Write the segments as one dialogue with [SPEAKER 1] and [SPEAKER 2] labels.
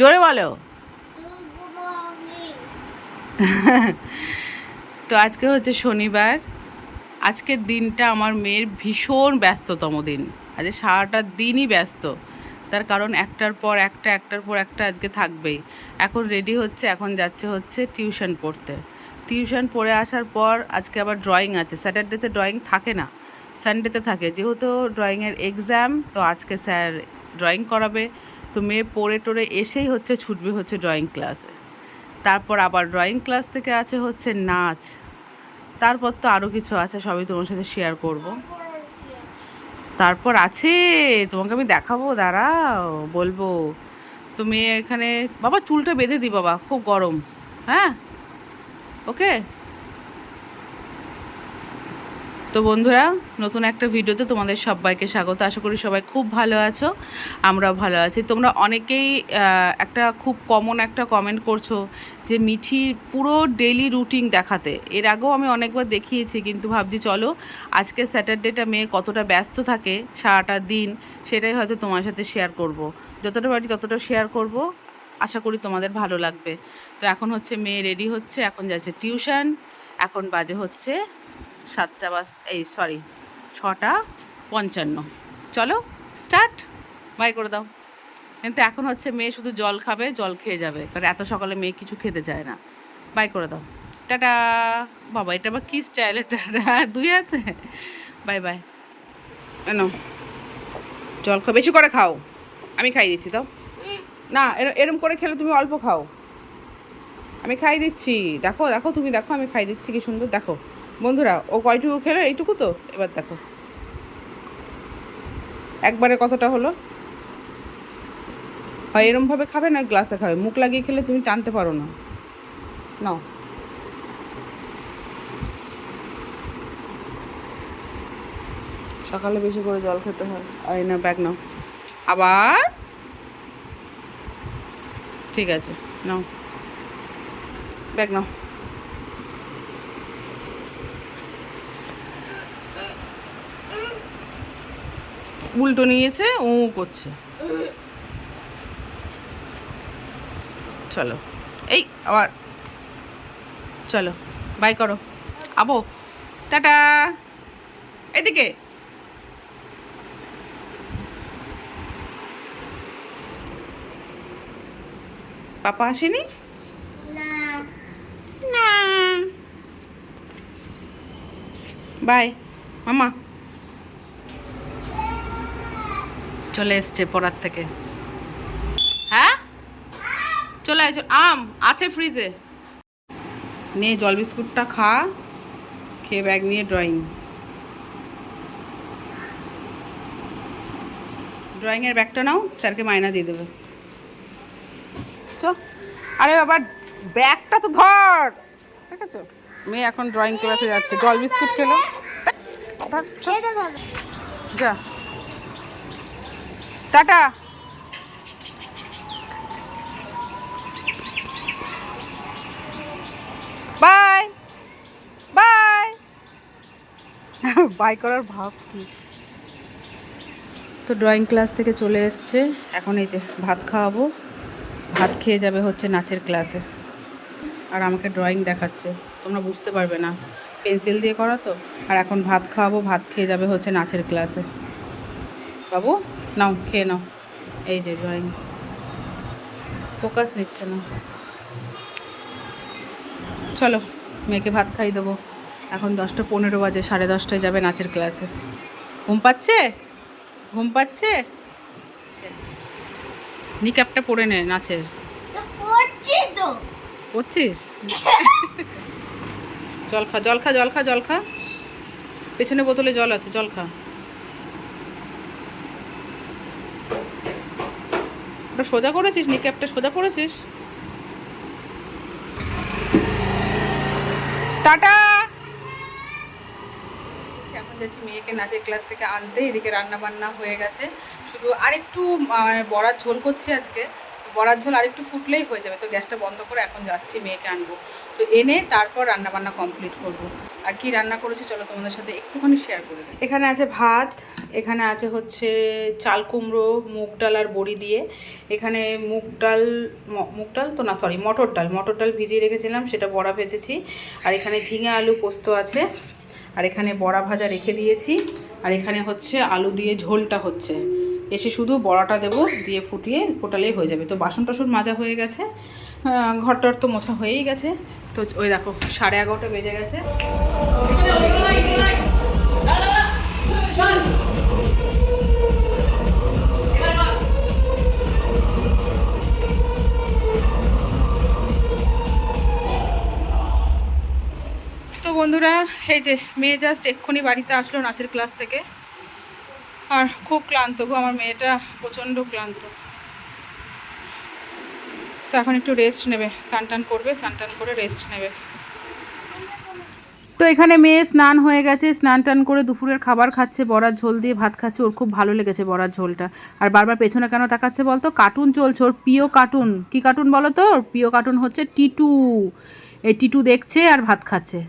[SPEAKER 1] জোরে বলো। তো আজকে হচ্ছে শনিবার। আজকের দিনটা আমার মেয়ের ভীষণ ব্যস্ততম দিন। আজকে সারাটা দিনই ব্যস্ত। তার কারণ একটার পর একটা আজকে থাকবেই। এখন রেডি হচ্ছে, এখন যাচ্ছে হচ্ছে টিউশন পড়তে। টিউশন পড়ে আসার পর আজকে আবার ড্রয়িং আছে। স্যাটারডেতে ড্রয়িং থাকে না, সানডেতে থাকে। যেহেতু ড্রয়িংয়ের এক্সাম, তো আজকে স্যার ড্রয়িং করাবে। তো মেয়ে পড়ে টোড়ে এসেই হচ্ছে ছুটবে হচ্ছে ড্রয়িং ক্লাসে। তারপর আবার ড্রয়িং ক্লাস থেকে আছে হচ্ছে নাচ। তারপর তো আরও কিছু আছে, সবই তোমার সাথে শেয়ার করব। তারপর আছে, তোমাকে আমি দেখাবো, দাঁড়াও বলবো। তুমি এখানে বাবা চুলটা বেঁধে দিই বাবা, খুব গরম। হ্যাঁ, ওকে। তো বন্ধুরা, নতুন একটা ভিডিওতে তোমাদের সবাইকে স্বাগত। আশা করি সবাই খুব ভালো আছো, আমরাও ভালো আছি। তোমরা অনেকেই একটা খুব কমন একটা কমেন্ট করছো যে মিঠির পুরো ডেইলি রুটিন দেখাতে। এর আগেও আমি অনেকবার দেখিয়েছি, কিন্তু ভাবছি চলো আজকে স্যাটারডেটা মেয়ে কতটা ব্যস্ত থাকে সারাটা দিন, সেটাই হয়তো তোমার সাথে শেয়ার করব। যতটা পারি ততটা শেয়ার করব, আশা করি তোমাদের ভালো লাগবে। তো এখন হচ্ছে মেয়ে রেডি হচ্ছে, এখন যাচ্ছে টিউশন। এখন বাজে হচ্ছে 6:55। চলো স্টার্ট, বাই করে দাও। কিন্তু এখন হচ্ছে মেয়ে শুধু জল খাবে, জল খেয়ে যাবে, কারণ এত সকালে মেয়ে কিছু খেতে চায় না। বাই করে দাও, টাটা। বাবা এটা আবার কী স্টাইল, এটা দুই হাতে। Bye bye. কেন জল খাও, বেশি করে খাও, আমি খাইয়ে দিচ্ছি। তাও না, এরম করে খেলে তুমি অল্প খাও, আমি খাই দিচ্ছি। দেখো দেখো, তুমি দেখো আমি খাই দিচ্ছি কি সুন্দর। দেখো বন্ধুরা, ও কয়টুকু খেলো, এইটুকু তো। এবার দেখো একবারে কতটা হলো। হয় এরমভাবে খাবে না গ্লাসে খাবে, মুখ লাগিয়ে খেলে তুমি টানতে পারো না। নাও, সকালে বেশি করে জল খেতে হয়। আর এই না ব্যাগ নাও আবার, ঠিক আছে নাও ব্যাগ নাও। উল্টো নিয়েছে, ও করছে। চলো, এই আবার চলো, বাই করো। আবো, টাটা। এদিকে পাপা আসেনি না। বাই মামা। চলে এসছে পড়ার থেকে। হ্যাঁ চলে আয়, আম আছে ফ্রিজে। নে জল বিস্কুটটা খা, খেয়ে ব্যাগ নিয়ে ড্রয়িংয়ের ব্যাগটা নাও, স্যারকে মায়না দিয়ে দেবে। চ, আরে বাবা ব্যাগটা তো ধর। ঠিক আছে, মেয়ে এখন ড্রয়িং ক্লাসে যাচ্ছে, জল বিস্কুট খেলো। যা, টাটা। Bye by. বাই করার ভাব কি। তো ড্রয়িং ক্লাস থেকে চলে এসছে, এখন এই যে ভাত খাওয়াবো। ভাত খেয়ে যাবে হচ্ছে নাচের ক্লাসে। আর আমাকে ড্রয়িং দেখাচ্ছে, তোমরা বুঝতে পারবে না, পেন্সিল দিয়ে করা তো। আর এখন ভাত খাওয়াবো, ভাত খেয়ে যাবে হচ্ছে নাচের ক্লাসে। বাবু নাও, খেয়ে নাও। এই যে ড্রয়িং, ফোকাস নিচ্ছে না। চলো মেয়েকে ভাত খাইয়ে দেবো। এখন 10:15 বাজে, 10:30টায় যাবে নাচের ক্লাসে। ঘুম পাচ্ছে, ঘুম পাচ্ছে। নিক্যাপটা পরে নে নাচের। পড়ছিস? জল খা, জল খা, জল খা, জল খা। পেছনে বোতলে জল আছে, জল খা। ওটা সোজা করেছিস, নিক্যাপটা সোজা করেছিস। টাটা। এখন যাচ্ছি মেয়েকে নাচের ক্লাস থেকে আনতে। এদিকে রান্না বান্না হয়ে গেছে, শুধু আরেকটু বড়ার ঝোল করছি আজকে। বড়ার ঝোল আরেকটু ফুটলেই হয়ে যাবে। তো গ্যাসটা বন্ধ করে এখন যাচ্ছি মেয়েকে আনবো। তো এনে তারপর রান্না বান্না কমপ্লিট করব। আর কি রান্না করেছি চলো তোমাদের সাথে একটুখানি শেয়ার করে দিই। এখানে আছে ভাত, এখানে আছে হচ্ছে চাল কুমড়ো, মুগ ডাল আর বড়ি দিয়ে। এখানে মুগ ডাল তো না, সরি, মটর ডাল ভিজিয়ে রেখেছিলাম, সেটা বড়া ভেজেছি। আর এখানে ঝিঙে আলু পোস্ত আছে। আর এখানে বড়া ভাজা রেখে দিয়েছি। আর এখানে হচ্ছে আলু দিয়ে ঝোলটা হচ্ছে। এসে শুধু বড়াটা দেবো, দিয়ে ফুটিয়ে ফোটালেই হয়ে যাবে। তো বাসন টাসন মাজা হয়ে গেছে, ঘরটার তো মোছা হয়েই গেছে। তো ওই দেখো 11:30 বেজে গেছে। তো বন্ধুরা, এই যে মেয়ে জাস্ট এক্ষুনি বাড়িতে আসলো নাচের ক্লাস থেকে। আর খুব ক্লান্ত গো, আমার মেয়েটা প্রচণ্ড ক্লান্ত। তো এখন একটু রেস্ট নেবে, স্নান করবে, স্নান করে রেস্ট নেবে। তো এখানে মেয়ে স্নান হয়ে গেছে, স্নান করে দুপুরের খাবার খাচ্ছে, বড়ার ঝোল দিয়ে ভাত খাচ্ছে। ওর খুব ভালো লেগেছে বড়ার ঝোলটা। আর বারবার পেছনে কেন তাকাচ্ছে বলতো? কার্টুন চলছে, ওর প্রিয় কার্টুন। কি কার্টুন বলো তো? ওর প্রিয় কার্টুন হচ্ছে টিটু। এই টিটু দেখছে আর ভাত খাচ্ছে।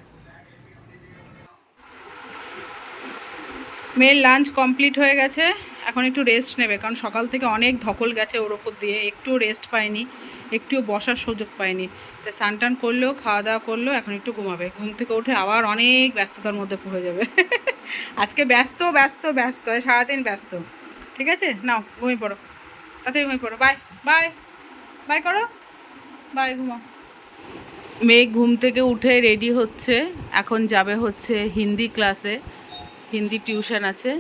[SPEAKER 1] মেয়ের লাঞ্চ কমপ্লিট হয়ে গেছে, এখন একটু রেস্ট নেবে, কারণ সকাল থেকে অনেক ধকল গেছে ওর ওপর দিয়ে, একটুও রেস্ট পায়নি, একটুও বসার সুযোগ পায়নি। তো স্নান করলো, খাওয়া দাওয়া করলো, এখন একটু ঘুমাবে। ঘুম থেকে উঠে আবার অনেক ব্যস্ততার মধ্যে পড়ে যাবে। আজকে ব্যস্ত ব্যস্ত ব্যস্ত, সারাদিন ব্যস্ত। ঠিক আছে, নাও ঘুমিয়ে পড়ো, তাড়াতাড়ি ঘুমিয়ে পড়ো। বাই বাই বাই করো, বাই, ঘুমাও। মেয়ে ঘুম থেকে উঠে রেডি হচ্ছে, এখন যাবে হচ্ছে হিন্দি ক্লাসে, হিন্দি টিউশন আছে।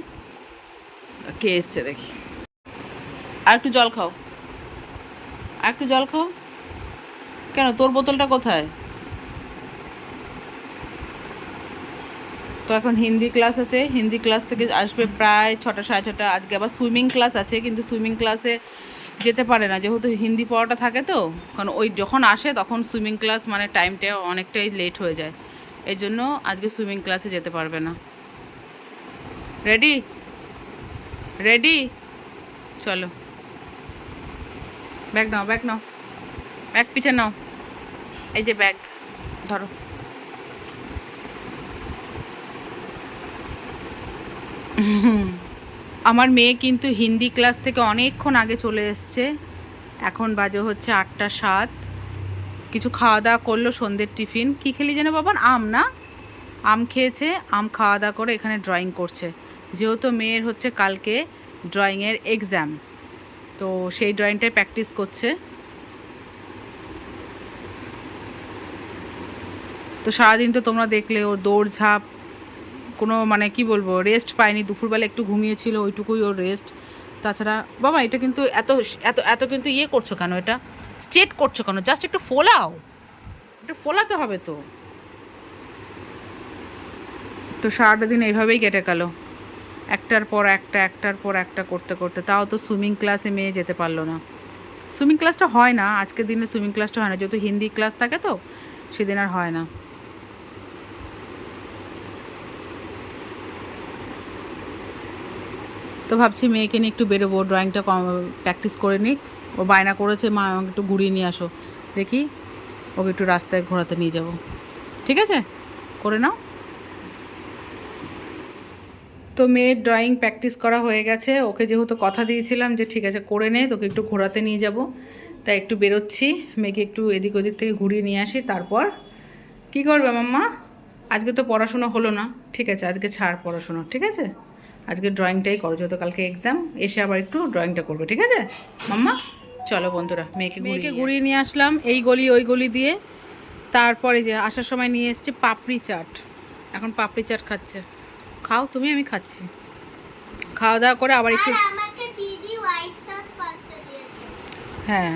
[SPEAKER 1] কে এসছে দেখি। আর একটু জল খাও, আর একটু জল খাও। কেন, তোর বোতলটা কোথায়? তো এখন হিন্দি ক্লাস আছে, হিন্দি ক্লাস থেকে আসবে প্রায় 6টা 6:30। আজকে আবার সুইমিং ক্লাস আছে, কিন্তু সুইমিং ক্লাসে যেতে পারে না, যেহেতু হিন্দি পড়াটা থাকে। তো কারণ ওই যখন আসে তখন সুইমিং ক্লাস মানে টাইমটা অনেকটাই লেট হয়ে যায়, এই জন্য আজকে সুইমিং ক্লাসে যেতে পারবে না। রেডি রেডি, চলো। ব্যাগ নাও, ব্যাগ নাও, ব্যাগ পিঠে নাও। এই যে ব্যাগ ধরো। আমার মেয়ে কিন্তু হিন্দি ক্লাস থেকে অনেকক্ষণ আগে চলে এসছে। এখন বাজে হচ্ছে 8টা 7। কিছু খাওয়া দাওয়া করলো, সন্ধ্যের টিফিন। কী খেলি যেন বাবা? আম না, আম খেয়েছে। আম খাওয়া দাওয়া করে এখানে ড্রয়িং করছে, যেহেতু মেয়ের হচ্ছে কালকে ড্রয়িংয়ের এক্সাম, তো সেই ড্রয়িংটাই প্র্যাকটিস করছে। তো সারাদিন তো তোমরা দেখলে ওর দৌড়ঝাঁপ, কোনো মানে কি বলবো, রেস্ট পায়নি। দুপুরবেলা একটু ঘুমিয়েছিল, ওইটুকুই ওর রেস্ট। তাছাড়া বাবা, এটা কিন্তু এত এত এত কিন্তু ইয়ে করছো কেন? এটা স্ট্রেট করছো কেন? জাস্ট একটু ফোলাও, একটু ফোলাতে হবে তো। তো সারাটা দিন এইভাবেই কেটে গেল, একটার পর একটা করতে করতে। তাও তো সুইমিং ক্লাসে মেয়ে যেতে পারলো না। সুইমিং ক্লাসটা হয় না আজকের দিনে, সুইমিং ক্লাসটা হয় না, যেহেতু হিন্দি ক্লাস থাকে তো সেদিন আর হয় না। তো ভাবছি মেয়েকে নিয়ে একটু বেরোবো, ড্রয়িংটা প্র্যাকটিস করে নিক। ও বায়না করেছে, মা আমাকে একটু ঘুরিয়ে নিয়ে আসো। দেখি ওকে একটু রাস্তায় ঘোরাতে নিয়ে যাব। ঠিক আছে, করে নাও। তো মেয়ের ড্রয়িং প্র্যাকটিস করা হয়ে গেছে। ওকে যেহেতু কথা দিয়েছিলাম যে ঠিক আছে করে নে, তোকে একটু ঘোরাতে নিয়ে যাব, তাই একটু বেরোচ্ছি। মেয়েকে একটু এদিক ওদিক থেকে ঘুরিয়ে নিয়ে আসি, তারপর কি করবে মাম্মা? আজকে তো পড়াশুনো হলো না, ঠিক আছে, আজকে ছাড় পড়াশুনো, ঠিক আছে, আজকে ড্রয়িংটাই করো, যেহেতু কালকে এক্সাম। এসে আবার একটু ড্রয়িংটা করবে, ঠিক আছে মাম্মা? চলো বন্ধুরা, মেয়েকে ঘুরিয়ে নিয়ে আসলাম এই গলি ওই গলি দিয়ে। তারপরে যে আসার সময় নিয়ে এসছে পাপড়ি চাট, এখন পাপড়ি চাট খাচ্ছে। খাও তুমি, আমি খাচ্ছি। খাওয়া দাওয়া করে আবার একটু, হ্যাঁ।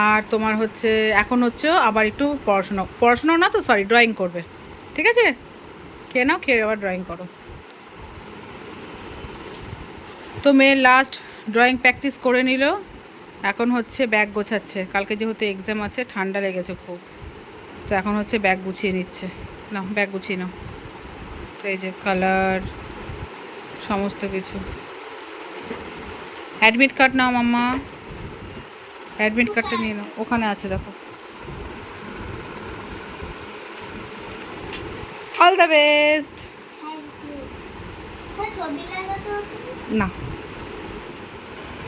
[SPEAKER 1] আর তোমার হচ্ছে এখন হচ্ছে আবার একটু পড়াশোনা না তো, সরি, ড্রয়িং করবে, ঠিক আছে। খেয়ে নাও, খেয়ে আবার ড্রয়িং করো। তো মেয়ের লাস্ট ড্রয়িং প্র্যাকটিস করে নিল, এখন হচ্ছে ব্যাগ গোছাচ্ছে। কালকে যেহেতু এক্সাম আছে, ঠান্ডা লেগেছে খুব, তো এখন হচ্ছে ব্যাগ গুছিয়ে নিচ্ছে। নাও ব্যাগ গুছিয়ে নাও। তো এই যে কালার, সমস্ত কিছু। অ্যাডমিট কার্ড নাও মাম্মা, অ্যাডমিট কার্ডটা নিয়ে নাও, ওখানে আছে দেখো। All the best. না,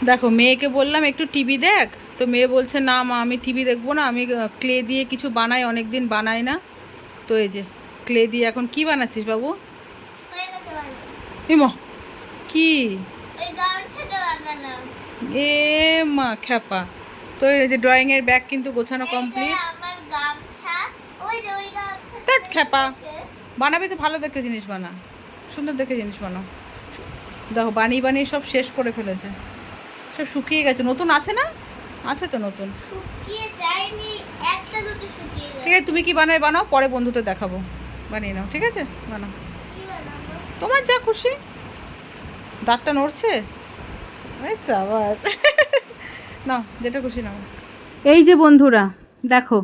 [SPEAKER 1] দেখো মেয়েকে বললাম একটু টিভি দেখ, তো মেয়ে বলছে না মা আমি টিভি দেখবো না, আমি ক্লে দিয়ে কিছু বানাই, অনেক দিন বানাই না। তো এই যে ক্লে দিয়ে এখন কি বানাচ্ছিস বাবু? ইমা কি এ মা খ্যাপা। তো এই যে ড্রয়িংয়ের ব্যাগ কিন্তু গোছানো কমপ্লিট। তাট খ্যাপা, বানাবি তো ভালো দেখে জিনিস বানা, সুন্দর দেখে জিনিস বানাও। দেখো বানিয়ে বানিয়ে সব শেষ করে ফেলেছে, সব শুকিয়ে গেছে। নতুন আছে না? আছে তো নতুন। ঠিক আছে তুমি কি বানাই বানাও, পরে বন্ধুতে দেখাবো, বানিয়ে নাও। ঠিক আছে বানাও, তোমার যা খুশি। দাঁতটা নড়ছে, সাবাস। নাও যেটা খুশি নাও। এই যে বন্ধুরা দেখো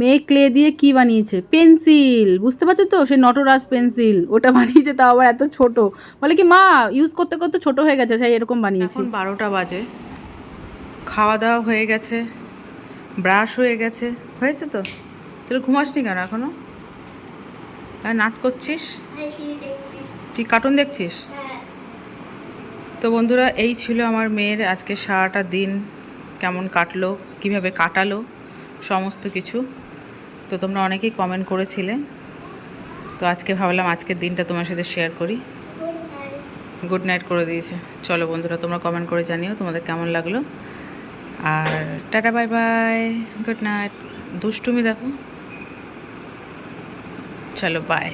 [SPEAKER 1] মেয়ে ক্লে দিয়ে কি বানিয়েছে, পেন্সিল, বুঝতে পারছো তো? সে নটরাজ পেন্সিল ওটা বানিয়েছে, তাও আবার এত ছোট। বলে কি মা ইউজ করতে করতে ছোট হয়ে গেছে, সেই এরকম বানিয়েছি। এখন 12টা বাজে, খাওয়া দাওয়া হয়ে গেছে, ব্রাশ হয়ে গেছে, হয়েছে তো? তাহলে ঘুমাসনি কেন এখনো? হ্যাঁ নাচ করছিস, তুই কার্টুন দেখছিস? তো বন্ধুরা এই ছিল আমার মেয়ের আজকে সারাটা দিন, কেমন কাটলো, কিভাবে কাটালো সমস্ত কিছু। তো তোমরা অনেকেই কমেন্ট করেছিলে, তো আজকে ভাবলাম আজকের দিনটা তোমার সাথে শেয়ার করি। গুড নাইট করে দিয়েছে। চলো বন্ধুরা তোমরা কমেন্ট করে জানিও তোমাদের কেমন লাগলো। আর tata bye bye, good night. দুষ্টুমি দেখো, চলো বাই।